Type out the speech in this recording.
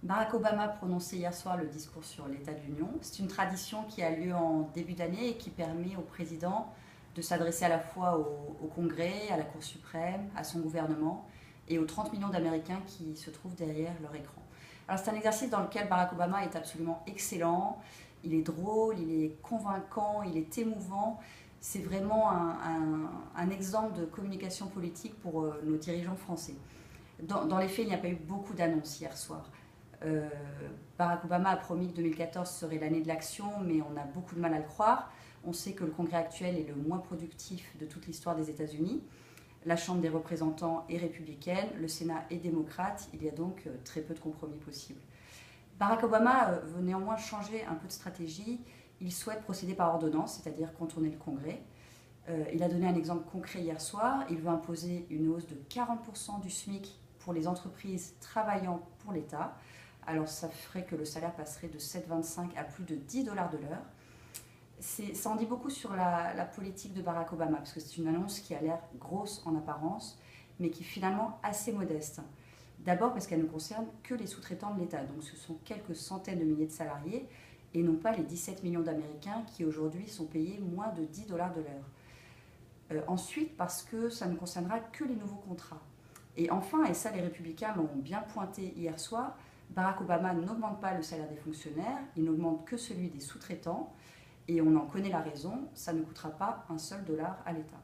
Barack Obama a prononcé hier soir le discours sur l'état de l'Union. C'est une tradition qui a lieu en début d'année et qui permet au président de s'adresser à la fois au Congrès, à la Cour suprême, à son gouvernement et aux 30 millions d'Américains qui se trouvent derrière leur écran. Alors c'est un exercice dans lequel Barack Obama est absolument excellent. Il est drôle, il est convaincant, il est émouvant. C'est vraiment un exemple de communication politique pour nos dirigeants français. Dans les faits, il n'y a pas eu beaucoup d'annonces hier soir. Euh, Barack Obama a promis que 2014 serait l'année de l'action, mais on a beaucoup de mal à le croire. On sait que le Congrès actuel est le moins productif de toute l'histoire des États-Unis. La Chambre des représentants est républicaine, le Sénat est démocrate, il y a donc très peu de compromis possibles. Barack Obama veut néanmoins changer un peu de stratégie. Il souhaite procéder par ordonnance, c'est-à-dire contourner le Congrès. Il a donné un exemple concret hier soir. Il veut imposer une hausse de 40% du SMIC pour les entreprises travaillant pour l'État. Alors ça ferait que le salaire passerait de 7,25 à plus de 10 dollars de l'heure. Ça en dit beaucoup sur la politique de Barack Obama, parce que c'est une annonce qui a l'air grosse en apparence, mais qui est finalement assez modeste. D'abord parce qu'elle ne concerne que les sous-traitants de l'État, donc ce sont quelques centaines de milliers de salariés, et non pas les 17 millions d'Américains qui aujourd'hui sont payés moins de 10 dollars de l'heure. Ensuite, parce que ça ne concernera que les nouveaux contrats. Et enfin, et ça les républicains l'ont bien pointé hier soir, Barack Obama n'augmente pas le salaire des fonctionnaires, il n'augmente que celui des sous-traitants, et on en connaît la raison, ça ne coûtera pas un seul dollar à l'État.